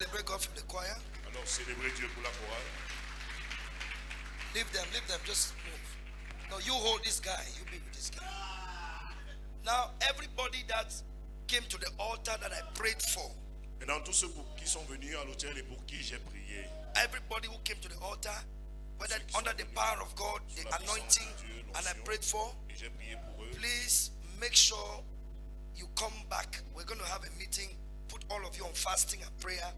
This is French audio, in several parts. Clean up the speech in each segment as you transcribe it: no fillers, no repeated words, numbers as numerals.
Celebrate God from the choir. Alors célébrez Dieu pour la chorale. Leave them, just move. No, you hold this guy, you be with this guy. Now, everybody that came to the altar that I prayed for, Maintenant, tous ceux qui sont venus à l'autel et pour qui j'ai prié, everybody who came to the altar, whether under the power of God, the anointing, and I prayed for, et j'ai prié pour eux, please make sure you come back. We're going to have a meeting, put all of you on fasting and prayer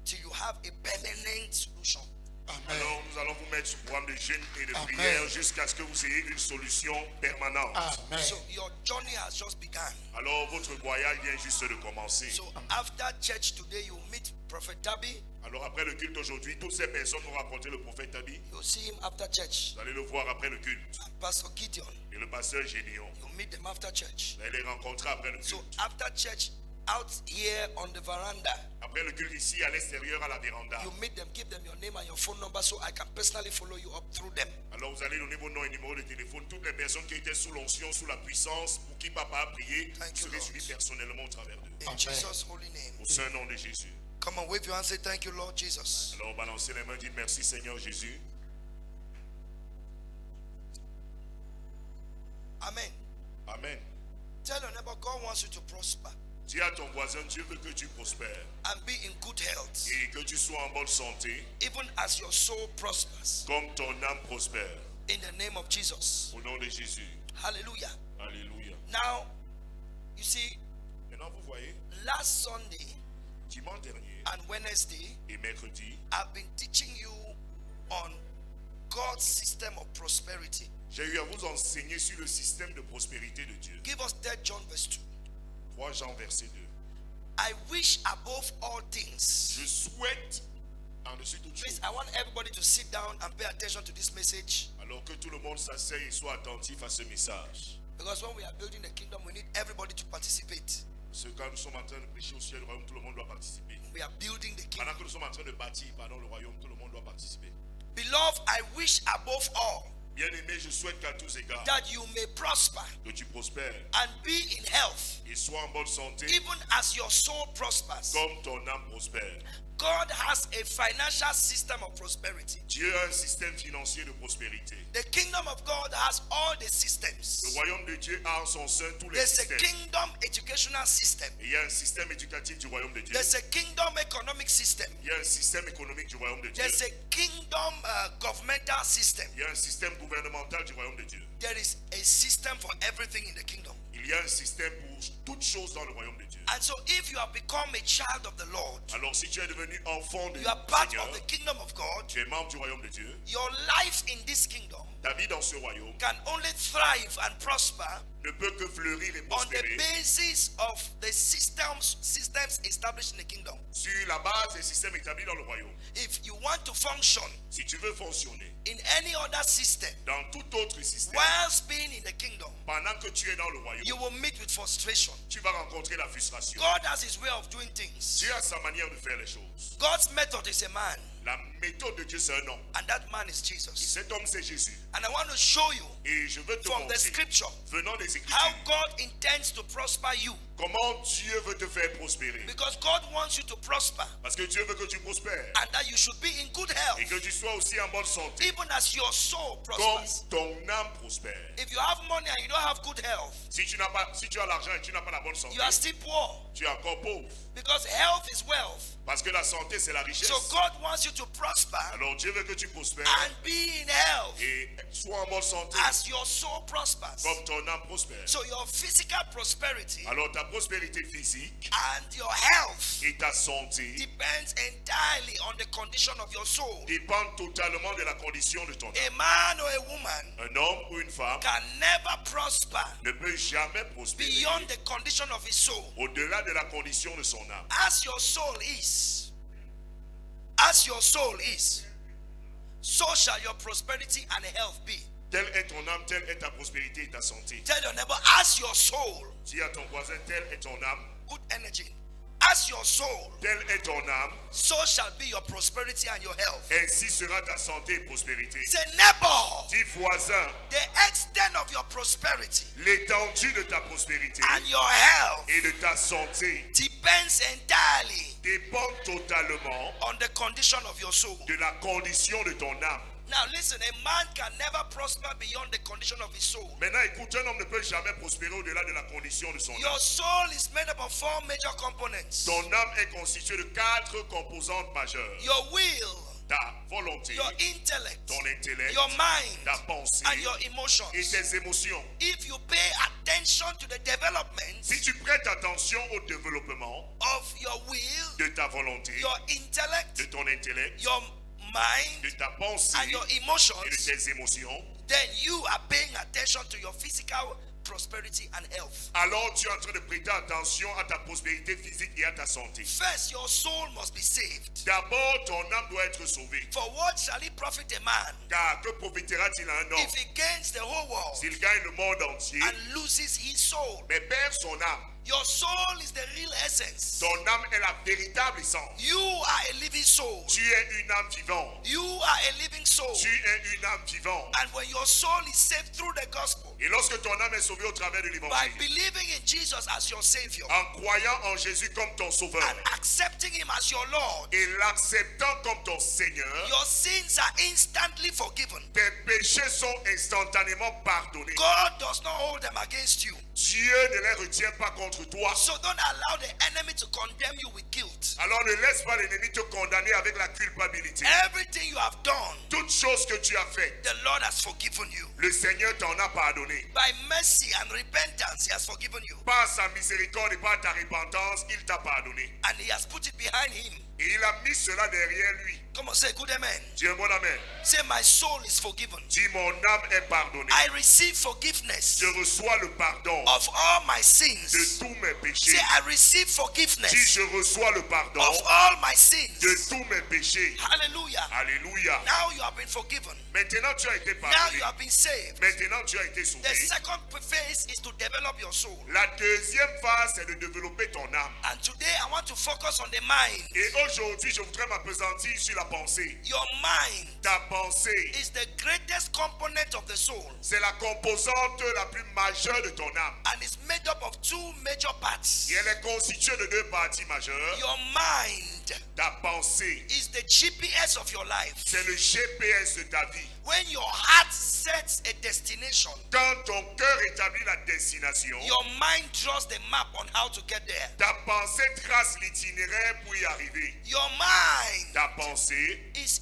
till you have a permanent solution. Amen. alors nous allons vous mettre sous programme de jeûne et de prière jusqu'à ce que vous ayez une solution permanente. Amen. So your journey has just begun. Alors votre voyage vient juste de commencer. So after church today, you meet Prophet Tabi. Alors après le culte aujourd'hui, toutes ces personnes vont rencontrer le prophète Tabi. You'll see him after church. Vous allez le voir après le culte. And Pastor Gideon, Et le pasteur Gédéon, you'll meet them after church. vous allez les rencontrer après le So culte. after church, out here on the veranda, Après le culte ici à l'extérieur à la véranda. you meet them, give them your name and your phone number so I can personally follow you up through them. Alors vous allez donner vos noms et numéros de téléphone. Toutes les personnes qui étaient sous l'onction, sous la puissance, pour qui papa a prié, Thank vous you, serez Lord. suivis personnellement au travers d'eux. In Jesus' holy name. Au saint nom de Jésus. Come on, wave your hand, say thank you, Lord Jesus. Alors balancez les mains, dites merci Seigneur Jésus. Amen. Amen. Tell your neighbor, God wants you to prosper Dis à ton voisin, Dieu veut que tu prospères and be in good health, et que tu sois en bonne santé, even as your soul prospers. comme ton âme prospère. In the name of Jesus. Au nom de Jésus. Hallelujah. Alléluia. Now, you see, Maintenant vous voyez, last Sunday dimanche dernier and Wednesday, et mercredi, I've been teaching you on God's system of prosperity. j'ai eu à vous enseigner sur le système de prospérité de Dieu. Give us 3 John verse 2. 3 Jean verset 2. I wish above all things. Je souhaite, en-dessus toute Please, chose, I want everybody to sit down and pay attention to this message. alors que tout le monde s'asseye et soit attentif à ce message. Because when we are building the kingdom, we need everybody to participate. Parce que quand nous sommes en train de prêcher au ciel du royaume, tout le monde doit participer. We are building the kingdom. Pendant que nous sommes en train de bâtir, le royaume, tout le monde doit participer. Beloved, I wish above all Bien-aimé, je souhaite qu'à tous égards, that you may prosper que tu prospères and be in health, et sois en bonne santé, even as your soul prospers. comme ton âme prospère. God has a financial system of prosperity. Dieu a un système financier de prospérité. The kingdom of God has all the Le systems. royaume de Dieu a en son sein tous les There's a systèmes. kingdom educational system. Et il y a un système éducatif du royaume de Dieu. There's a kingdom economic system. Il y a un système économique du royaume de Dieu. There's a kingdom governmental system. Il y a un système gouvernemental du royaume de Dieu. There is a system for everything in the kingdom. Il y a un système pour toutes choses dans le royaume de Dieu. And so if you have become a child of the Lord, Alors si tu es devenu enfant du you are part Seigneur, of the kingdom of God, tu es membre du royaume de Dieu, your life in this kingdom ta vie dans ce royaume can only thrive and prosper ne peut que fleurir et on the prospérer basis of the systems established in the kingdom. sur la base des systèmes établis dans le royaume. If you want to function Si tu veux fonctionner in any other system dans tout autre système, whilst being in the kingdom, pendant que tu es dans le royaume, you will meet with frustration. tu vas rencontrer la frustration. God has his way of doing things. Dieu a sa manière de faire les choses. God's method is a man, La méthode de Dieu, c'est un homme. and that man is Et Jesus. cet homme, c'est Jésus. And I want to show you Et je veux te from the montrer, scripture venant des how Écritures, God intends to prosper you. comment Dieu veut te faire prospérer. Because God wants you to prosper Parce que Dieu veut que tu prospères. and that you should be in good health, Et que tu sois aussi en bonne santé. even as your soul Comme prospers. ton âme prospère. If you have money and you don't have good health, Si tu as l'argent et tu n'as pas la bonne santé, you are still poor tu es encore pauvre. because health is wealth. Parce que la santé, c'est la richesse. So God wants you to prosper Alors Dieu veut que tu prospères and be in health et sois en bonne santé. as your soul prospers. Comme ton âme prospère. So your physical prosperity Alors ta prospérité physique and your health et ta santé depends entirely on the condition of your soul. dépendent totalement de la condition de ton âme. A man or a woman Un homme ou une femme can never prosper ne peut jamais prospérer beyond the condition of his soul. au-delà de la condition de son âme. As your soul is, so shall your prosperity and health be. Telle est ton âme, telle est ta prospérité et ta santé. Tell your neighbor, as your soul, Dis à ton voisin, telle est ton âme, good energy, As your soul, telle est ton âme, so shall be your prosperity and your health. ainsi sera ta santé et prospérité. Say, neighbor, Dis voisin, the extent of your prosperity l'étendue de ta prospérité and your health et de ta santé depends entirely dépend totalement on the condition of your soul. de la condition de ton âme. Now listen, a man can never prosper beyond the condition of his soul. Maintenant, écoute, un homme ne peut jamais prospérer au-delà de la condition de son âme. Your soul is made up of 4 major components. Ton âme est constituée de 4 composantes majeures. Your will, Ta volonté, your intellect, ton intellect, your mind, ta pensée and your et emotions. tes émotions. If you pay attention to the development Si tu prêtes attention au développement of your will, de ta volonté, your intellect, de ton intellect, your mind, de ta pensée and your et de emotions, tes émotions, then you are paying attention to your physical prosperity and health. alors tu es en train de prêter attention à ta prospérité physique et à ta santé. First, your soul must be saved. D'abord, ton âme doit être sauvée. For what shall it profit a man Car que profitera-t-il à un homme if he gains the whole world s'il gagne le monde entier, and loses his soul? mais perd son âme? Your soul is the real essence. Ton âme est la véritable essence. You are a living soul. Tu es une âme vivante. You are a living soul. Tu es une âme vivante. And when your soul is saved through the gospel, Et lorsque ton âme est sauvée au travers de by l'évangile, believing in Jesus as your Savior en croyant en Jésus comme ton sauveur and accepting Him as your Lord, et l'acceptant comme ton Seigneur, your sins are instantly forgiven. tes péchés sont instantanément pardonnés. God does not hold them against you. Dieu ne les retient pas contre toi. So don't allow the enemy to condemn you with guilt. Alors ne laisse pas l'ennemi te condamner avec la culpabilité. Everything you have done, Toute chose que tu as faite, the Lord has forgiven you. le Seigneur t'en a pardonné. By mercy and repentance, He has forgiven you. Par sa miséricorde et par ta repentance, il t'a pardonné. And He has put it behind Him. Et il a mis cela derrière lui. Come on, say good amen. Dis un bon amen. Say, my soul is forgiven. Dis, mon âme est pardonnée. I receive forgiveness Je reçois le pardon of all my de sins. tous mes péchés. Say, I receive Dis, forgiveness je reçois le pardon of all my de sins. tous mes péchés. Hallelujah. Alléluia. Now you have been forgiven. Maintenant tu as été Now pardonné. you have been saved. Maintenant tu as été The sauvé. second phase is to develop your soul. La deuxième phase, c'est de développer ton âme. And today I want to focus on the mind. Et aujourd'hui, je voudrais m'appesantir sur la pensée. Your mind Ta pensée, is the greatest component of the soul c'est la composante la plus majeure de ton âme. and is made up of 2 major parts. Et elle est constituée de 2 parties majeures. Your mind Ta pensée, is the GPS of your life. c'est le GPS de ta vie. When your heart sets a destination, Quand ton cœur établit la destination, your mind draws the map on how to get there. ta pensée trace l'itinéraire pour y arriver. Your mind Ta pensée, is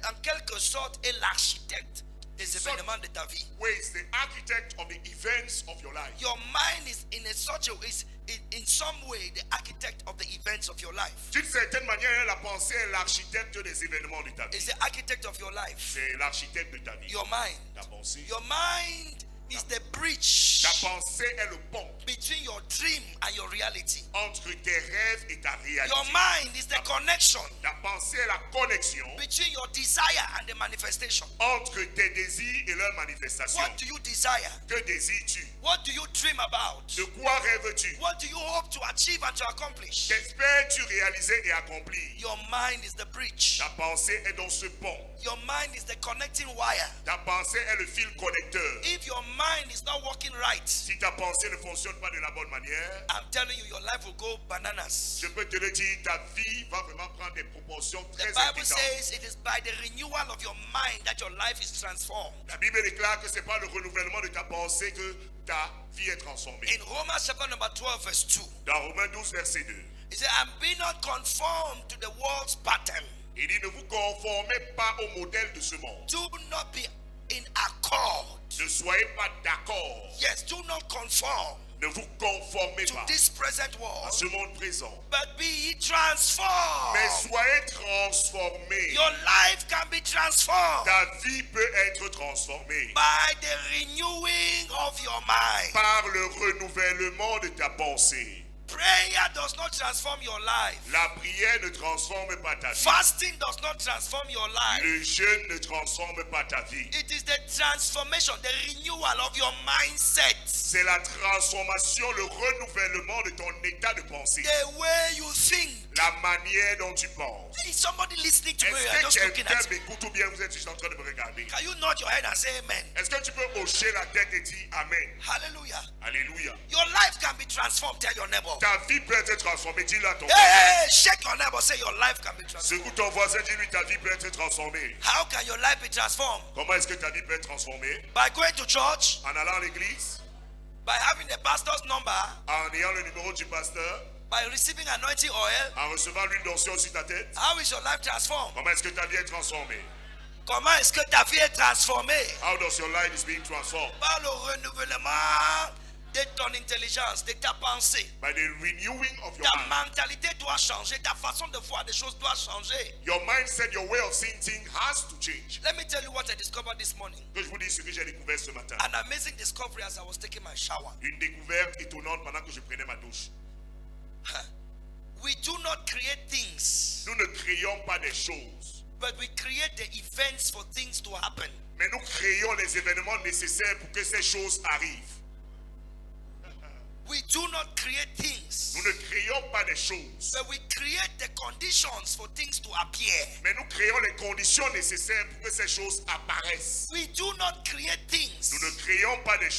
en quelque sorte l'architecte des événements de ta vie. is the architect of the events of your life. Your mind is in some way the architect of the events of your life. D'une certaine manière, la pensée est l'architecte des événements de ta vie. It's the architect of your life. C'est l'architecte de ta vie. Your mind. Ta pensée. Your mind is the bridge Ta pensée est le pont between your dream and your reality. entre tes rêves et ta réalité. Your mind is the connection Ta pensée est la connexion between your desire and the manifestation. entre tes désirs et leur manifestation. What do you desire? Que désires-tu? What do you dream about? De quoi rêves-tu? What do you hope to achieve and to accomplish? Qu'espères-tu réaliser et accomplir? Your mind is the bridge. Ta pensée est dans ce pont. Your mind is the connecting wire. Ta pensée est le fil connecteur. If your mind is not working right, Si ta pensée ne fonctionne pas de la bonne manière, I'm telling you, your life will go bananas. je peux te le dire, ta vie va vraiment prendre des proportions The très Bible inquiétantes. says it is by the renewal of your mind that your life is transformed. La Bible déclare que ce n'est pas le renouvellement de ta pensée que ta vie est transformée. In Romans chapter number 12 verse 2, Dans Romains 12, verset 2, it says, and be not conformed to the world's pattern. il dit, ne vous conformez pas au modèle de ce monde. Do not be in accord. Ne soyez pas d'accord. Yes, do not conform Ne vous conformez to pas this present à world, ce monde présent. but be ye transformed. Mais soyez transformés. Your life can be transformed Ta vie peut être transformée by the renewing of your mind. par le renouvellement de ta pensée. Prayer does not transform your life. La prière ne transforme pas ta vie. Fasting does not transform your life. Le jeûne ne transforme pas ta vie. It is the transformation, the renewal of your mindset. C'est la transformation, le renouvellement de ton état de pensée. The way you think. La manière dont tu penses. Is somebody listening to me? You are Est-ce just que looking quelqu'un at me. m'écoute ou bien vous êtes juste en train de me regarder? Can you nod your head and say amen? Est-ce que tu peux hocher la tête et dire Amen? Hallelujah. Alléluia. Your life can be transformed. Tell your neighbor. Ta vie peut être transformée. Dis-le à ton Hey, shake your neighbor. Say your life can be transformed. Secoue ton voisin, dis-lui ta vie peut être transformée. How can your life be transformed? Comment est-ce que ta vie peut être transformée? By going to church, En allant à l'église, by having the pastor's number, en ayant le numéro du pasteur, by receiving anointing oil. en recevant l'huile d'onction sur ta tête. How is your life transformed? Comment est-ce que ta vie est transformée? Comment est-ce que ta vie est transformée? How does your life is being transformed? Par le renouvellement de ton intelligence, de ta pensée. By the renewing of your Ta mind. mentalité doit changer, ta façon de voir des choses doit changer. Your mindset, your way of seeing things has to change. Let me tell you what I discovered this morning. Que je vous dis ce que j'ai découvert ce matin. An amazing discovery as I was taking my shower. Une découverte étonnante pendant que je prenais ma douche. We do not create things, Nous ne créons pas des choses, but we create the events for things to happen. mais nous créons les événements nécessaires pour que ces choses arrivent. We do not create things, Nous ne créons pas des choses, but we create the conditions for things to appear. mais nous créons les conditions nécessaires pour que ces choses apparaissent. We do not create things, Nous ne créons pas des but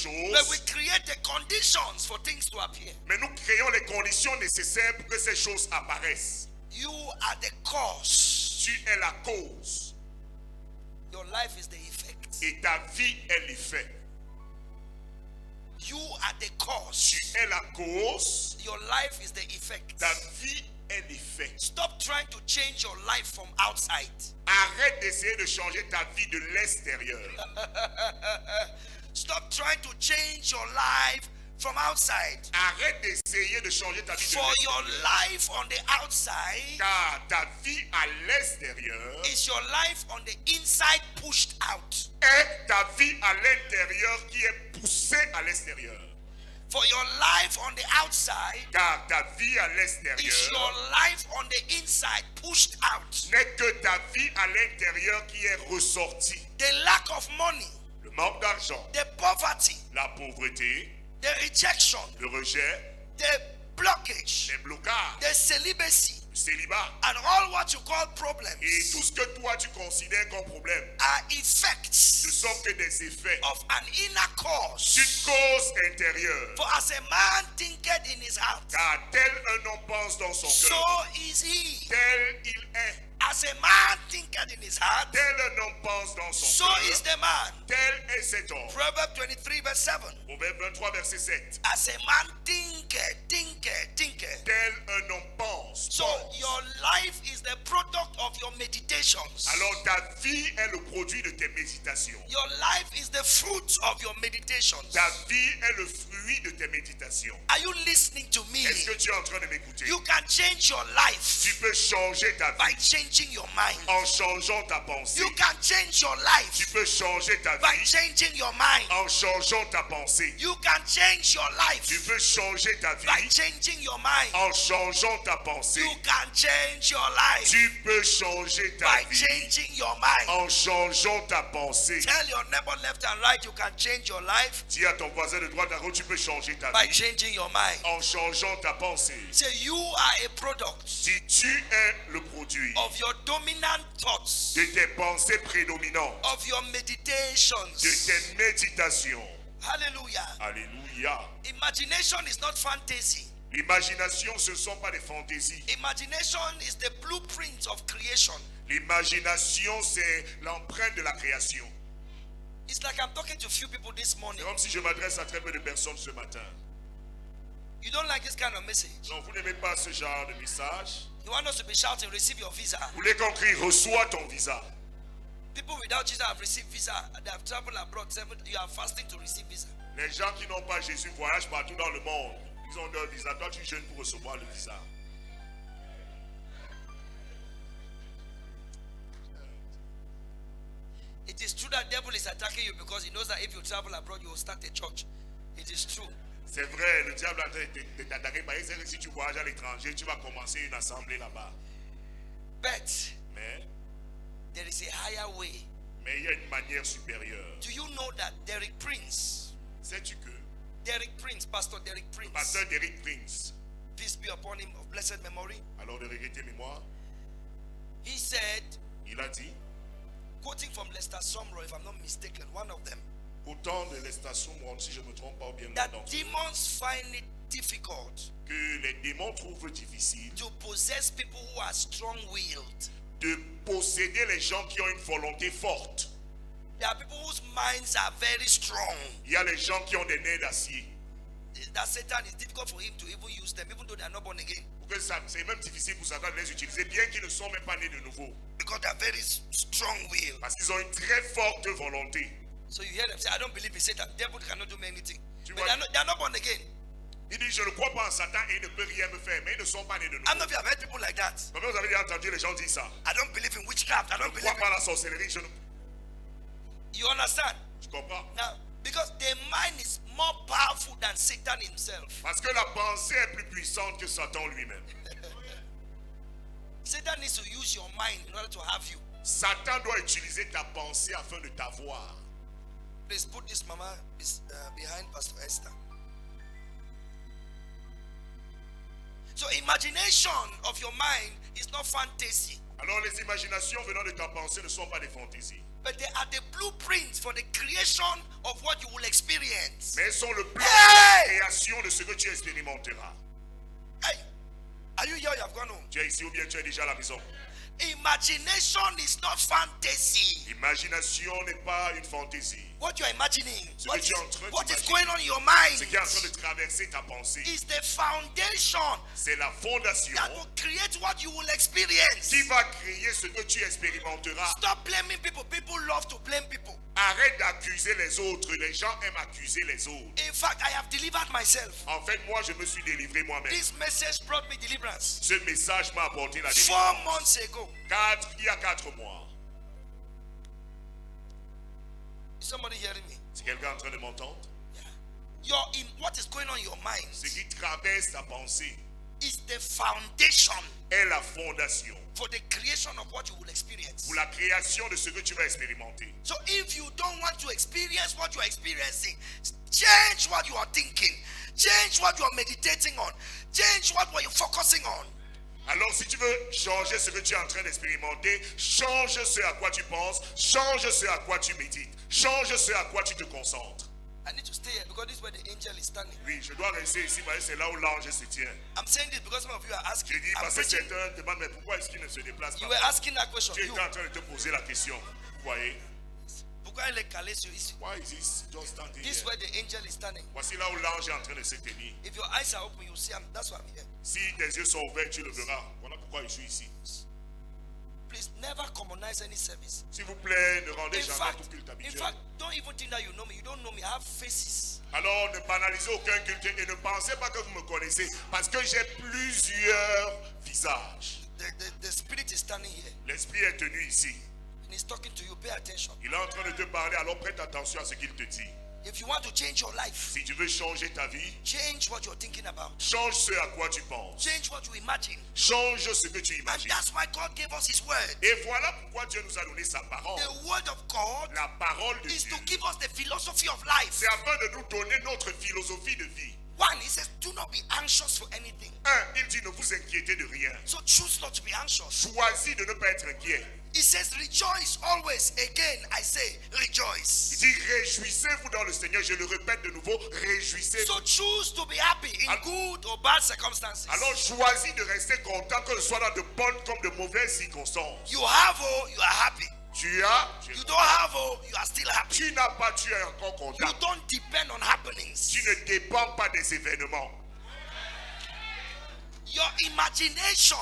we choses, create the conditions for things to appear. mais nous créons les conditions nécessaires pour que ces choses apparaissent. You are the cause. Tu es la cause Your life is the effect. et ta vie est l'effet. You are the cause. Tu es la cause, Your life is the effect. ta vie est l'effet. Stop trying to change your life from outside. Arrête d'essayer de changer ta vie de l'extérieur. Stop trying to change your life from outside. Arrête d'essayer de changer ta vie de For your l'extérieur. life on the outside Car ta vie à l'extérieur is your life on the inside pushed out. est ta vie à l'intérieur qui est poussée à l'extérieur. For your life on the outside Car ta vie à is l'extérieur your life on the inside pushed out. n'est que ta vie à l'intérieur qui est ressortie. The lack of money, Le manque d'argent, the poverty, la pauvreté, the rejection, le rejet, the blockage, les blocages, the celibacy, le célibat and all what you call et problems tout ce que toi tu considères comme problème are ne effects sont que des effets of an inner cause. d'une cause intérieure. For as a man thinketh in his heart, Car tel un homme pense dans son so cœur, is he. tel il est. As a man thinketh in his heart, Tel un homme pense dans son so is cœur, the man. tel est cet homme. Proverbs 23 verse 7. Proverbe 23 verset 7. As a man thinketh. Tel un homme pense. So your life is the product of your meditations. Alors ta vie est le produit de tes méditations. Your life is the fruit of your meditations. Ta vie est le fruit de tes méditations. Are you listening to me? Est-ce que tu es en train de m'écouter? You can change your life Tu peux changer ta by vie changing your mind. en changeant ta pensée. You can change your Tu life peux changer ta by vie changing your mind. en changeant ta pensée. You can change your Tu life peux changer ta by vie changing your mind. en changeant ta pensée. You can change your life Tu peux changer ta by vie changing your mind. en changeant ta pensée. Tell your neighbor left and right you can change your life Dis à ton voisin de droite à gauche, tu peux changer ta by vie changing your mind. en changeant ta pensée. Say you are a product Si tu es le produit of your dominant thoughts, de tes pensées prédominantes, of your meditations. de tes méditations, Hallelujah. alléluia. Imagination is not fantasy. L'imagination, ce ne sont pas des fantaisies. Imagination is the blueprint of creation. L'imagination, c'est l'empreinte de la création. It's like I'm talking to few people this morning. C'est comme si je m'adresse à très peu de personnes ce matin. You don't like this kind of message. Non, vous n'aimez pas ce genre de message. You want us to be shouting, receive your visa. Vous voulez qu'on crie, reçois ton visa. People without Jesus have received visa. They have traveled abroad. You are fasting to receive visa. Les gens qui n'ont pas Jésus voyagent partout dans le monde. Ils ont leur visa. Toi, tu jeûnes pour recevoir le visa. It is true that devil is attacking you because he knows that if you travel abroad, you will start a church. It is true. C'est vrai, le diable a de t'attaquer. Par exemple, si tu voyages à l'étranger, tu vas commencer une assemblée là-bas. But Mais there is a higher way. il y a une manière supérieure. Do you know that Derek Prince, Sais-tu que Pastor Derek le Prince, pasteur Derek Prince, peace be upon him, of blessed memory, alors de regretter mémoire, he said, il a dit, quoting from Lester Sumrall, if I'm not mistaken, one of them, autant de les stations, si je ne me trompe pas, ou bien that non, demons find it difficult que les démons trouvent difficile to possess people who are strong-willed. de posséder les gens qui ont une volonté forte. There are people whose minds are very strong. Il y a les gens qui ont des nerfs d'acier. That Satan is difficult for him to even use them, even though they are not born again. C'est même difficile pour Satan de les utiliser, bien qu'ils ne sont même pas nés de nouveau. Because they are very strong-willed. Parce qu'ils ont une très forte volonté. So you hear them say, I don't believe in Satan. Devil cannot do me anything. Tu But vois? they are not born again. Il dit, je ne crois pas en Satan et il ne peut rien me faire, mais ils ne sont pas nés de I nouveau. don't know if you have heard people like that. Combien vous avez déjà entendu les gens dire ça? I don't believe in witchcraft. I Je don't ne believe crois pas in... à la sorcellerie, You understand? je comprends. Now, because the mind is more powerful than Satan himself. Parce que la pensée est plus puissante que Satan lui-même. Satan needs to use your mind in order to have you. Satan doit utiliser ta pensée afin de t'avoir. Please put this mama behind Pastor Esther. So imagination of your mind is not fantasy, Alors les imaginations venant de ta pensée ne sont pas des fantaisies. but they are the blueprints for the creation of what you will experience. Mais elles sont le plan Hey! de création de ce que tu expérimenteras. Hey, are you here? You have gone home. Tu es ici ou bien tu es déjà à la maison. Imagination is not fantasy. L'imagination n'est pas une fantaisie. What you are imagining, Ce what que tu es en train what is d'imaginer, going on in your mind Ce qui est en train de traverser ta pensée, is the foundation c'est la fondation that will create what you will experience. qui va créer ce que tu expérimenteras. Stop blaming people. People love to blame people. Arrête d'accuser les autres. Les gens aiment accuser les autres. In fact, I have delivered myself. En fait, moi, je me suis délivré moi-même. This message brought me deliverance. Ce message m'a apporté la 4 délivrance. months ago. Il y a 4 mois. Is somebody hearing me? C'est quelqu'un en train de m'entendre? What is going on in your mind Ce qui traverse ta pensée is the foundation est la fondation for the creation of what you will experience. pour la création de ce que tu vas expérimenter. So if you don't want to experience what you are experiencing, change what you are thinking. Change what you are meditating on. Change what you are focusing on. Alors si tu veux changer ce que tu es en train d'expérimenter, change ce à quoi tu penses, change ce à quoi tu médites, change ce à quoi tu te concentres. I need to stay here because this is where the angel is standing. Oui, je dois rester ici parce que c'est là où l'ange se tient. I'm saying this because some of you are asking. Je dis I'm parce que preaching. certains demandent mais pourquoi est-ce qu'il ne se déplace You pas? were asking that question. Tu You, étais en train de te poser la question. Vous voyez? pourquoi elle est calée sur ici? Why is this just standing This is here? where the angel is standing. Voici là où l'ange est en train de se tenir. If your eyes are open, you see him. That's why I'm here. Si tes yeux sont ouverts, tu le verras. Voilà pourquoi je suis ici. Please never commonize any service. S'il vous plaît, ne rendez In jamais fact, tout culte in habituel. fact, don't even think that you know me. You don't know me. I have faces. Alors ne banalisez aucun culte et ne pensez pas que vous me connaissez parce que j'ai plusieurs visages. The spirit is standing here L'esprit est tenu ici. and he's talking to you. Pay attention. Il est en train de te parler, alors prête attention à ce qu'il te dit. If you want to change your life, Si tu veux changer ta vie, change what you're thinking about. change ce à quoi tu penses. Change what you imagine. Change ce que tu And imagines. that's why God gave us his word. Et voilà pourquoi Dieu nous a donné sa parole. The word of God La parole de is Dieu, to give us the philosophy of life. c'est afin de nous donner notre philosophie de vie. One, he says, do not be anxious for anything. Il dit ne vous inquiétez de rien. So choose not to be anxious. Choisis de ne pas être inquiet. He says, rejoice always. Again, I say, Il rejoice. dit réjouissez-vous dans le Seigneur. Je le répète de nouveau, réjouissez-vous. So choose to be happy in good or bad circumstances. Alors choisis de rester content que ce soit dans de bonnes comme de mauvaises circonstances. You have, oh, you are happy. Tu as, You don't have, oh, you are still happy. tu n'as pas, tu es encore You content. don't depend on happenings. Tu ne dépends pas des événements. Your imagination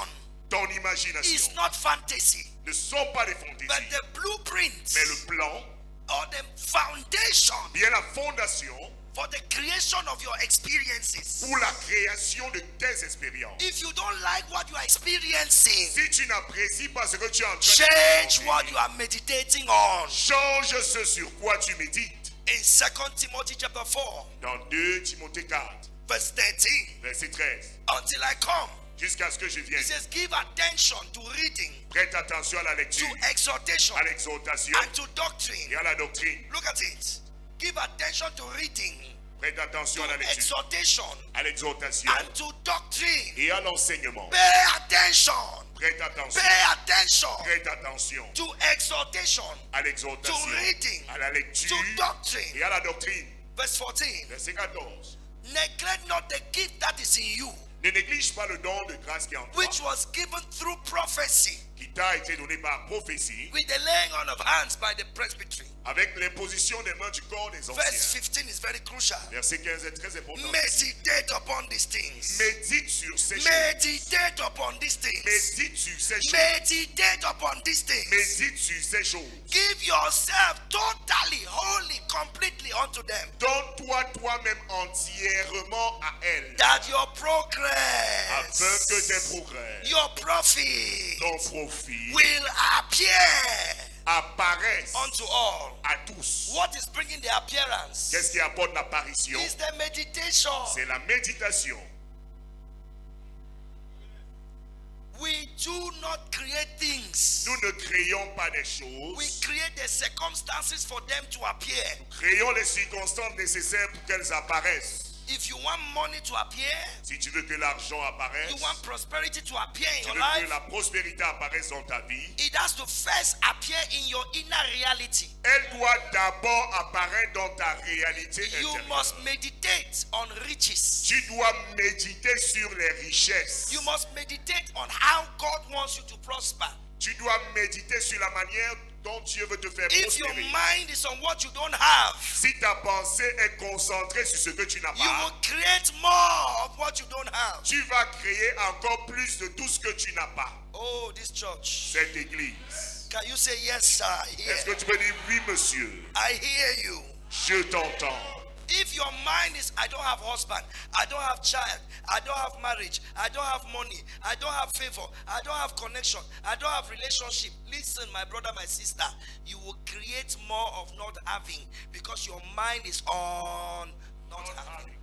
Ton is imagination not fantasy, ne sont pas des but fantaisies, the blueprint mais le plan, or the foundation bien la fondation for the creation of your experiences. pour la création de tes expériences. If you don't like what you are experiencing, Si tu n'apprécies pas ce que tu es en train change de what you are meditating on. change ce sur quoi tu médites. In 2 Timothy chapter 4, Dans 2 Timothée 4, verse 13, verset 13. until I come. Jusqu'à ce que je He vienne. says, give attention to reading, Prête attention à la to lecture, exhortation, à l'exhortation and to doctrine. et à la doctrine. Look at it. Give attention to reading, Prête attention à la to lecture, exhortation, à l'exhortation and to doctrine. et à l'enseignement. Pay attention. Prête attention. Pay attention Prête attention to exhortation, à to l'exhortation, reading, à la lecture to doctrine. et à la doctrine. Verse 14. Verset 14. Neglect not the gift that is in you, Ne néglige pas le don de grâce qui est en toi, which was given through prophecy, qui t'a été donné par prophétie, with the laying on of hands by the presbytery. avec l'imposition des mains du corps des Verse anciens. 15 is very crucial. Verset 15 est très important. Meditate upon these things. Médite sur ces choses. Meditate upon these things. Médite sur ces choses. Meditate upon these things. Médite sur ces choses. Give yourself totally, wholly, completely unto them, Donne-toi toi-même entièrement à elle, that your afin que progress, tes progrès, your profit ton profit, will appear apparaissent unto all. à tous. What is bringing the appearance? Qu'est-ce qui apporte l'apparition? Is the meditation. C'est la méditation. We do not create things. Nous ne créons pas des We choses. create the circumstances for them to appear. Créons les circonstances nécessaires pour qu'elles apparaissent. If you want money to appear, Si tu veux que l'argent apparaisse, you want prosperity to appear in tu your veux que life, la prospérité apparaisse dans ta vie, it has to first appear in your inner reality. elle doit d'abord apparaître dans ta réalité You intérieure. must meditate on riches. Tu dois méditer sur les richesses. You must meditate on how God wants you to prosper. Tu dois méditer sur la manière dont Dieu veut te faire If your prospérer. mind is on what you don't have, Si ta pensée est concentrée sur ce que tu n'as you pas, will create more of what you don't have. tu vas créer encore plus de tout ce que tu n'as pas. Oh, this church. Cette église. Can you say yes, sir? Est-ce que Here. tu peux dire oui, monsieur? I hear you. Je t'entends. If your mind is, I don't have husband, I don't have child, I don't have marriage, I don't have money, I don't have favor, I don't have connection, I don't have relationship. Listen, my brother, my sister, you will create more of not having because your mind is on not having.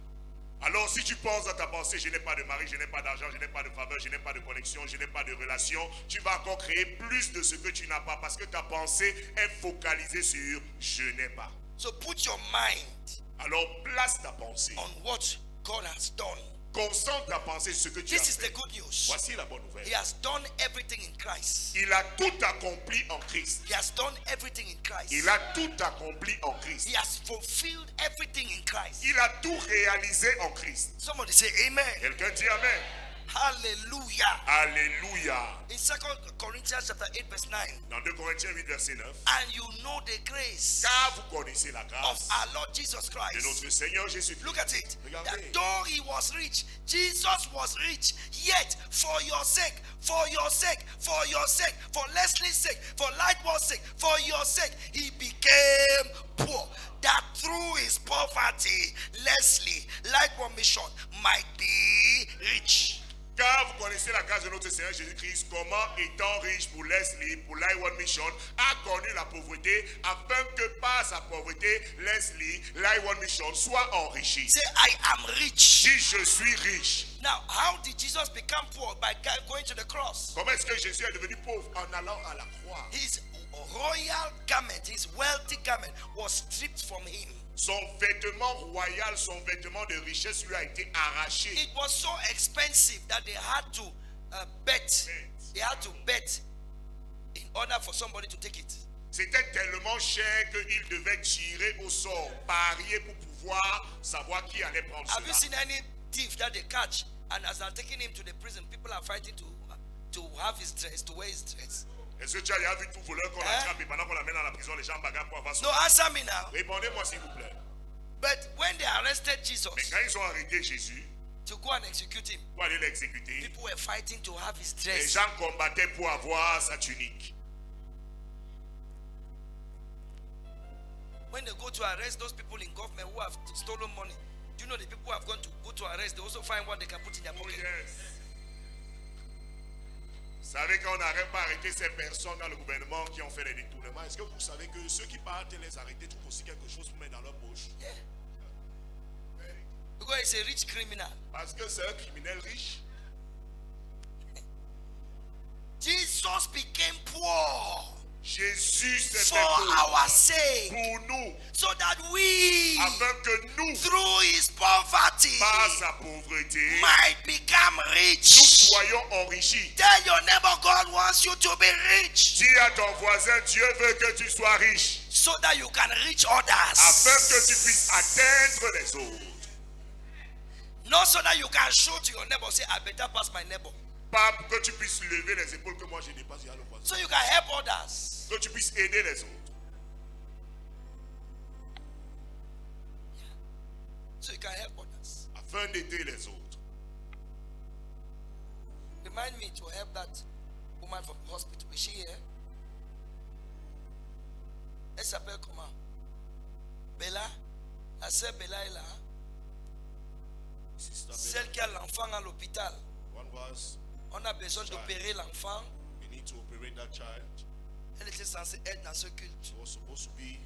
Alors si tu penses dans ta pensée, je n'ai pas de mari, je n'ai pas d'argent, je n'ai pas de faveur, je n'ai pas de connexion, je n'ai pas de relation, tu vas encore créer plus de ce que tu n'as pas parce que ta pensée est focalisée sur je n'ai pas. So put your mind Alors place ta pensée. on what God has done. Concentre ta pensée sur ce que tu This as is the fait. good news. Voici la bonne nouvelle. He has done everything in Christ. Il a tout accompli en Christ. He has done everything in Christ. Il a tout accompli en Christ. He has fulfilled everything in Christ. Il a tout réalisé en Christ. Somebody say amen. Quelqu'un dit Amen. Hallelujah. Alléluia. In 2 Corinthians chapter 8 verse 9. Dans 2 Corinthiens 8 verset 9. And you know the grace Car vous connaissez la of grâce our Lord Jesus de Christ. notre Seigneur Jésus-Christ. Look at it. Regardez. That though he was rich, Jesus was rich. Yet for your sake, for your sake, for your sake, for Leslie's sake, for Lightwell's sake, for your sake, he became poor. That through his poverty, Leslie, Lightwell Mission might be rich. Car vous connaissez la grâce de notre Seigneur Jésus-Christ, comment étant riche pour Leslie, pour l'I1 Mission, a connu la pauvreté, afin que par sa pauvreté, Leslie, l'I1 Mission, soit enrichi. Say, I am rich. Si je suis riche, Now, how did Jesus become poor? By going to the cross. comment est-ce que Jésus est devenu pauvre? En allant à la croix. His royal garment, his wealthy garment, was stripped from him. Son vêtement royal, son vêtement de richesse lui a été arraché. It was so expensive that they had to bet. They had to bet in order for somebody to take it. C'était tellement cher qu'il devait tirer au sort, parier pour pouvoir savoir qui allait prendre Have you cela. seen any thief that they catch and as they're taking him to the prison, people are fighting to have his dress, to wear his dress? Est-ce que tu as déjà vu tout voleur qu'on Hein? attrape et pendant qu'on l'amène dans la prison, les gens bagarrent pour avoir son... No, answer me now. Répondez-moi s'il vous plaît. But when they arrested Jesus Mais quand ils ont arrêté Jésus to go and execute him, pour aller l'exécuter, people were fighting to have his les dress. gens combattaient pour avoir sa tunique. When they go to arrest those people in government who have stolen money, do you know the people who have gone to go to arrest, they also find what they can put in their Oh pocket. yes. Vous savez qu'on n'arrête pas arrêter ces personnes dans le gouvernement qui ont fait les détournements. Est-ce que vous savez que ceux qui partent et les arrêter trouvent aussi quelque chose pour mettre dans leur poche? Yeah. Because he's a rich criminal. Parce que c'est un criminel riche. Jesus became poor Jésus s'est for fait our pauvre sake, pour nous, so that we, afin que nous, through his poverty, par sa pauvreté, might become nous rich. soyons enrichis. Tell your neighbor, God wants you to be rich, Dis à ton voisin, Dieu veut que tu sois riche, so that you can reach afin que tu others. puisses atteindre les autres. Not so that you can show to your neighbor, say, I better pass my neighbor. Pas pour que tu puisses lever les épaules que moi je dépasse, il y a le voisin. So you can help others. Que tu puisses aider les autres. So you can help others. Afin d'aider les autres. Remind me to help that woman from the hospital. Is she here? Elle s'appelle comment? Bella? La sœur Bella est là. Sister Celle qui a l'enfant à l'hôpital. one was, On a besoin d'opérer l'enfant. we need to operate that child. Elle était censée être dans ce culte. She was supposed to be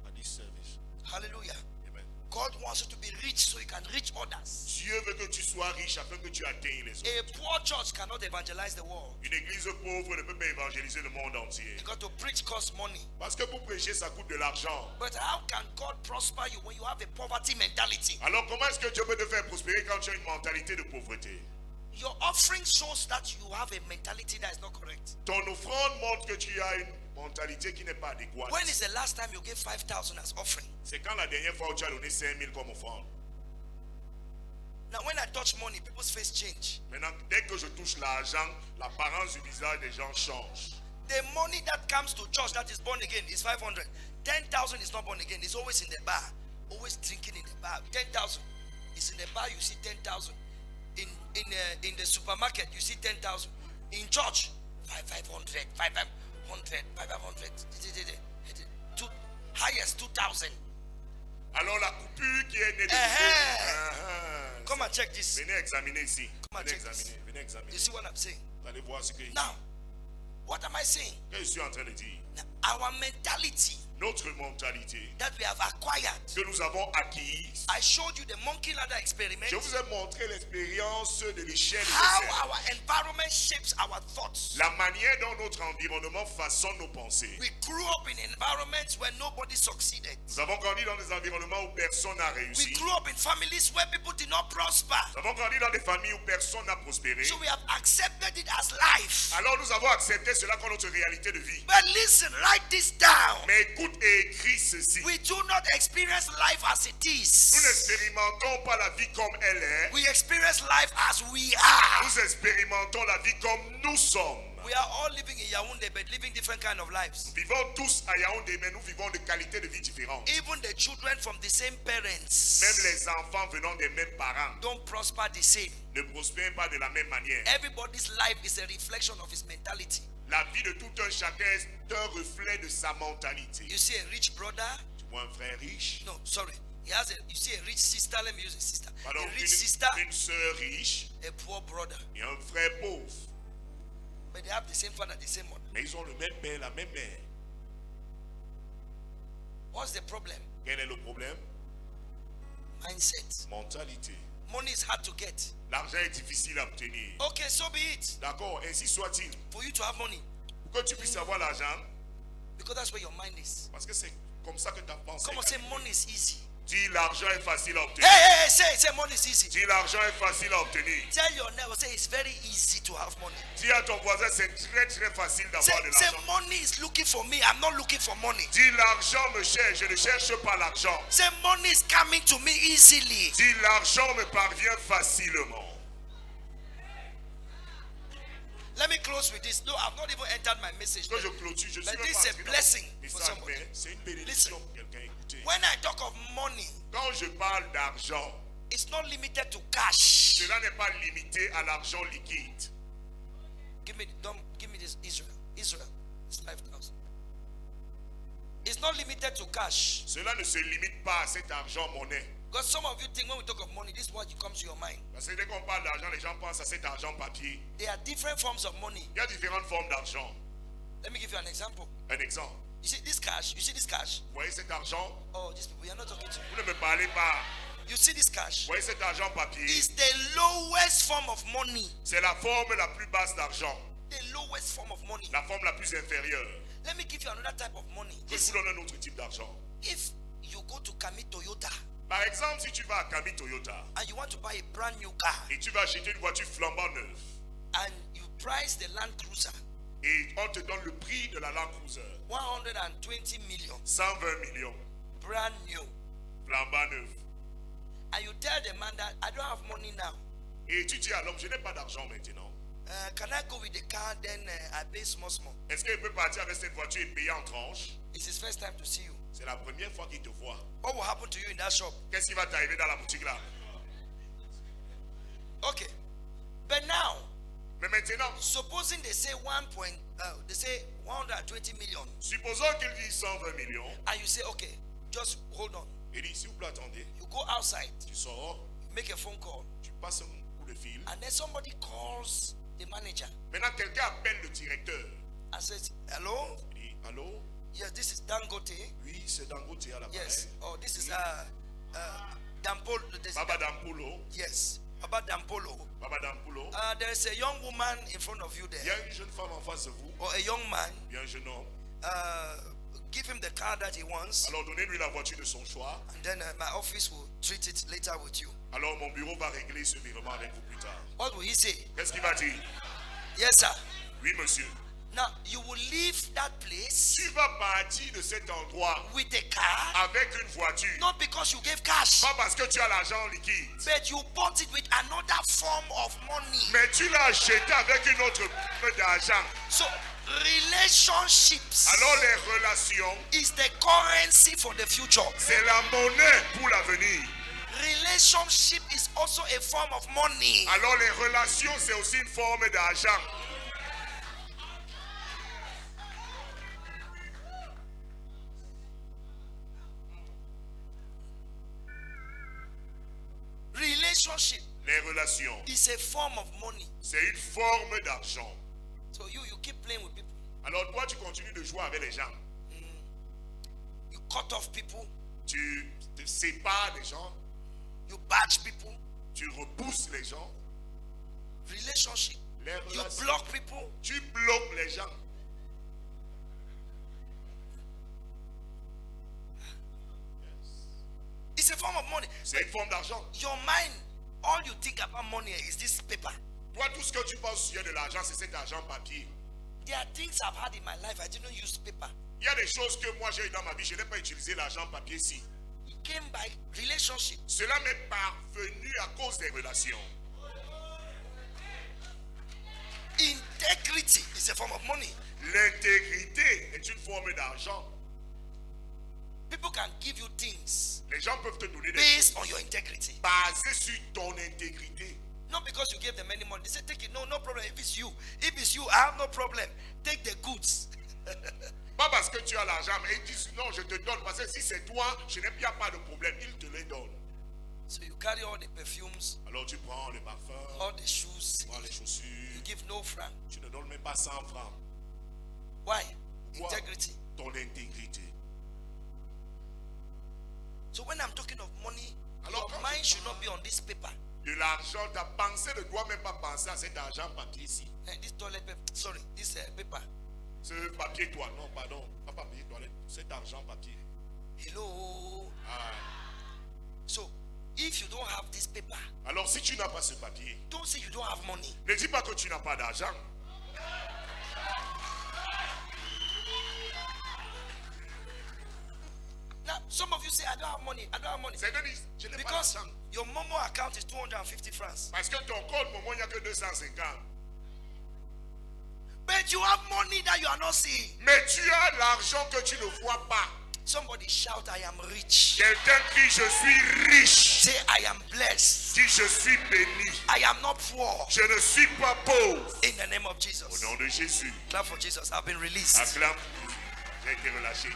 at this service. Hallelujah. Amen. God wants you to be rich so you can reach others. Dieu veut que tu sois riche afin que tu atteignes les autres. A poor church cannot evangelize the world. Une église pauvre ne peut pas évangéliser le monde entier. Because to preach costs money. Parce que pour prêcher, ça coûte de l'argent. But how can God prosper you when you have a poverty mentality? Alors comment est-ce que Dieu peut te faire prospérer quand tu as une mentalité de pauvreté? Your offering shows that you have a mentality that is not correct. Ton offrande montre que tu as une mentalité qui n'est pas adéquate. When is the last time you gave 5,000 as offering? C'est quand la dernière fois où tu as donné 5 000 comme offrande. Now when I touch money, people's face change. Maintenant, dès que je touche l'argent, l'apparence du visage des gens change. The money that comes to church that is born again is 500. 10,000 is not born again. It's always in the bar. Always drinking in the bar. 10,000 is in the bar. You see 10,000. In the supermarket, you see 10,000. In church, 500, 500, 500. Highest 2,000. Alors la coupure qui est née de Come and check this. venez examiner ici. Come and Venez check this. examiner. Venez examiner. You see what I'm saying? Vous allez voir ce que Now, what am I saying? je suis en train de dire. Now, our mentality Notre mentalité that we have acquired. que nous avons acquise. I showed you the monkey ladder experiment. Je vous ai montré l'expérience de l'échelle. How de cercle. our environment shapes our thoughts. La manière dont notre environnement façonne nos pensées. We grew up in environments where nobody succeeded. Nous avons grandi dans des environnements où personne n'a We réussi. grew up in families where people did not prosper. Nous avons grandi dans des familles où personne n'a prospéré. So we have accepted it as life. Alors nous avons accepté cela comme notre réalité de vie. But listen, write this down. Mais écoute et écris ceci. We do not experience life as it Nous is. n'expérimentons pas la vie comme elle est. We experience life as we are. Nous expérimentons la vie comme nous sommes. We are all living in Yaoundé, but living different kind of lives. Nous vivons tous à Yaoundé, mais nous vivons de qualités de vie différentes. Even the children from the same parents Même les enfants venant des mêmes parents don't prosper the same. ne prospèrent pas de la même manière. Everybody's life is a reflection of his mentality. La vie de tout un chacun est un reflet de sa mentalité. You see a rich brother? Tu vois un frère riche, No, sorry. You see a rich sister. Let me use a sister. pardon, A rich sister, une sœur riche a poor brother. et un frère pauvre. But they have the same father, the same mother. Mais ils ont le même père, la même mère. What's the problem? Quel est le problème? Mindset. Mentalité. Money is hard to get. L'argent est difficile à obtenir. Okay, so be it. D'accord, ainsi soit-il. For you to have money. Pour que tu puisses avoir l'argent, Because that's where your mind is. parce que c'est comme ça que ta pensée Come on, est say calculée. money is easy. Dis l'argent est facile à Hey, obtenir. hey, hey, say money is easy. Dis l'argent est facile à obtenir. Tell your neighbor, say it's very easy to have money. Dis à ton voisin, c'est très très facile d'avoir de Say l'argent. money is looking for me. I'm not looking for money. Dis l'argent me cherche, je ne cherche pas l'argent. Say money is coming to me easily. Dis l'argent me parvient facilement. Let me close with this. No, I've not even entered my message. Quand je clôture, je suis But même this pas is a entré dans blessing mon for message, somebody. mais c'est une bénédiction pour quelqu'un. Écoutez, When I talk of money, quand je parle d'argent, it's not limited to cash. cela n'est pas limité à l'argent liquide. Give me this Israel. Israel. It's 5,000. It's not limited to cash. Cela ne se limite pas à cet argent monnaie. Because some of you think when we talk of money, this is what comes to your mind. Parce que dès qu'on parle d'argent, les gens pensent à cet argent papier. There are different forms of money. Il y a différentes formes d'argent. Let me give you an example. Un exemple. You see this cash? You see this cash? Vous voyez cet argent? Oh, these people, you're not talking to me. Vous ne me parlez pas. You see this cash? Vous voyez cet argent papier? It's the lowest form of money. C'est la forme la plus basse d'argent. The lowest form of money. La forme la plus inférieure. Let me give you another type of money. Je vous donne un autre type d'argent. If you go to Kami Toyota Par exemple, si tu vas à Kami Toyota and you want to buy a brand new car et tu vas acheter une voiture flambant neuve and you price the Land Cruiser et on te donne le prix de la Land Cruiser, 120 million, 120 millions, brand new, flambant neuve, and you tell the man that I don't have money now. et tu dis à l'homme, je n'ai pas d'argent maintenant. Can I go with the car then I pay small? Est-ce qu'il peut partir avec cette voiture et payer en tranches? It's his first time to see you. C'est la première fois qu'il te voit. What will happen to you in that shop? Qu'est-ce qui va t'arriver dans la boutique là? Okay, but now, Mais maintenant, supposing they say 120 million, supposons qu'il dit 120 millions. and you say, okay, just hold on. Il dit, s'il vous plaît, attendez. You go outside, Tu sors, make a phone call, tu passes un coup de fil. and then somebody calls the manager Maintenant, quelqu'un appelle le directeur. and says, hello, Il dit, allô? yes, this is Dangote. Oui, c'est Dangote à l'appareil. Yes, oh, this is Dampolo. Baba Dampolo. Yes, Baba Dampolo. Baba Dampolo. There is a young woman in front of you Il y there, a une jeune femme en face de vous. or a young man. Il y a un jeune homme. Give him the car that he wants, Alors, donnez-lui la voiture de son choix. and then my office will treat it later with you. Alors, mon bureau va régler ce virement avec vous plus tard. What will he say? Qu'est-ce qu'il va dire? Yes, sir. Oui, monsieur. Now you will leave that place Tu vas partir de cet endroit with a car, avec une voiture. not because you gave cash, Pas parce que tu as l'argent liquide. but you bought it with another form of money. Mais tu l'as acheté avec une autre forme d'argent. So relationships Alors, les relations, is the currency for the future. c'est la monnaie pour l'avenir. Relationship is also a form of money. Alors, les relations, c'est aussi une forme d'argent. Relationship Les relations, is a form of money. c'est une forme d'argent. So you keep playing with people. Alors, toi, tu continues de jouer avec les gens. You cut off people. Tu te sépares des gens. You badge people. Tu repousses les gens. Relationship. Les You relations. block people. Tu bloques les gens. It's a form of money. C'est une forme d'argent. Your mind, all you think about money is this paper. Toi, tout ce que tu penses sur de l'argent, c'est cet argent papier. There are things I've had in my life. I didn't use paper. Il y a des choses que moi j'ai eu dans ma vie, je n'ai pas utilisé l'argent papier ici. It came by relationship. Cela m'est parvenu à cause des relations. Integrity is a form of money. L'intégrité est une forme d'argent. People can give you things Les gens peuvent te donner des based on your integrity. basées sur ton intégrité. Not because you gave them any money. They say, take it. No, no problem. If it's you, I have no problem. Take the goods. Pas parce que tu as l'argent, mais ils disent non, je te donne. Parce que si c'est toi, je n'ai pas de problème. Ils te les donnent. So you carry all the perfumes, Alors tu prends le parfum, all the shoes. tu prends les You chaussures. give no franc. Tu ne donnes même pas 100 francs. Why? Pourquoi? Integrity. Ton intégrité. So when I'm talking of money, Alors, your quand mind tu should not be on this paper. De l'argent, ta pensée ne doit même pas penser à cet argent papier ici. This toilet paper. Sorry, this paper. Ce papier toi, non, pardon, pas papier toilette, cet argent papier. Hello. Ah. So if you don't have this paper, Alors si tu n'as pas ce papier, don't say you don't have money. ne dis pas que tu n'as pas d'argent. Now some of you say I don't have money. I don't have money. C'est que je n'ai pas Because d'argent. your Momo account is 250 francs. Parce que ton compte, moment, il n'y a que 250. But you have money that you are not seeing. Mais tu as l'argent que tu ne vois pas. Somebody shout, I am rich. Quelqu'un crie, je suis riche. Say, I am blessed. Dis, je suis béni. I am not poor. Je ne suis pas pauvre. In the name of Au Jesus. nom de Jésus. Clap for Jesus. I've been released. Acclame. J'ai été relâché.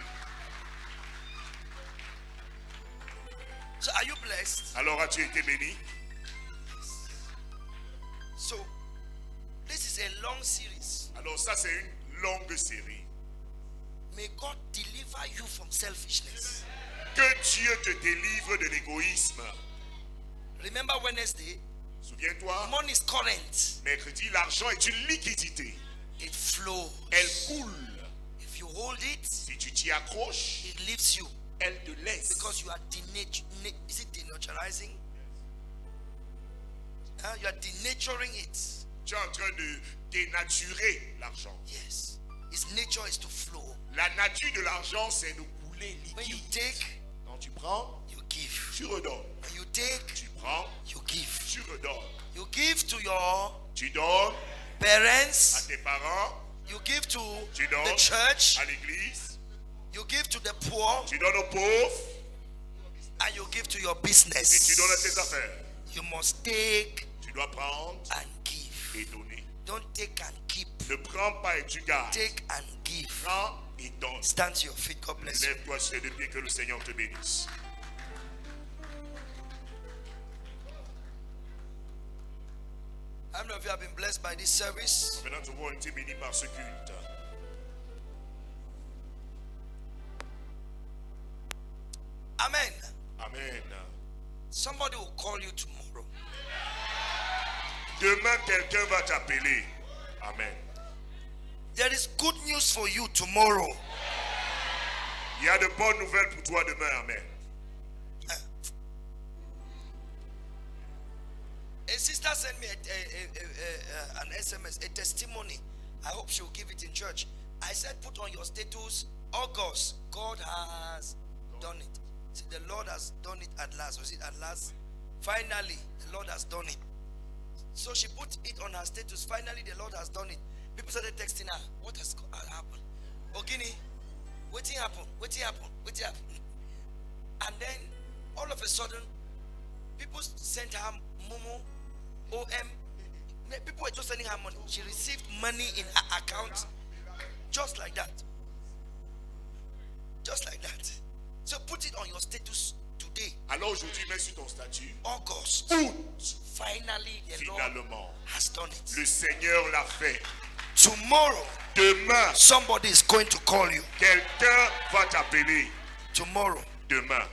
So are you blessed? Alors as-tu été béni? So this is a long series. Alors ça c'est une longue série. May God deliver you from selfishness. Que Dieu te délivre de l'égoïsme. Remember Wednesday, Souviens-toi, money is current. mercredi, l'argent est une liquidité. It flows. Elle coule. If you hold it, Si tu t'y accroches, it leaves you. elle te laisse. Because you are is it denaturalizing? You are denaturing it. Tu es en train de dénaturer l'argent. Yes. Its nature is to flow. La nature de l'argent, c'est de couler When you liquide. take, Quand tu prends, you give. tu redonnes. When you take, Tu prends, you give. tu redonnes. You give to your Tu donnes à parents. tes parents, You give to tu the donnes church. à l'église, You give to the poor. tu donnes aux pauvres And you give to your et tu business. donnes à tes affaires. You must take Tu dois prendre and give. et donner. Don't take and keep. Ne prends pas et tu gardes. Take and give. Prends et donne. Stand to your feet. God bless you. Lève-toi sur les deux pieds, que le Seigneur te bénisse. How many of you have been blessed by this service? Maintenant, nous avons été bénis par ce culte. Amen. Amen. Somebody will call you tomorrow. Demain, quelqu'un va t'appeler. Amen. There is good news for you tomorrow. Il y a de bonnes nouvelles pour toi demain. Amen. A sister sent me an SMS, a testimony. I hope she'll give it in church. I said, put on your status, August, God has done it. See, the Lord has done it at last. Was it at last? Finally, the Lord has done it. So she put it on her status. Finally, the Lord has done it. People started texting her. What has happened? Ogini, what happened? What happened? What happened? And then, all of a sudden, people sent her Momo, OM. People were just sending her money. She received money in her account. Just like that. Just like that. So put it on your status today. Alors aujourd'hui, mets sur ton statut. August. Août. Finally, the Lord Finalement, has done it. le Seigneur l'a fait. Tomorrow, Demain, somebody is going to call you. quelqu'un va t'appeler. Tomorrow, Demain,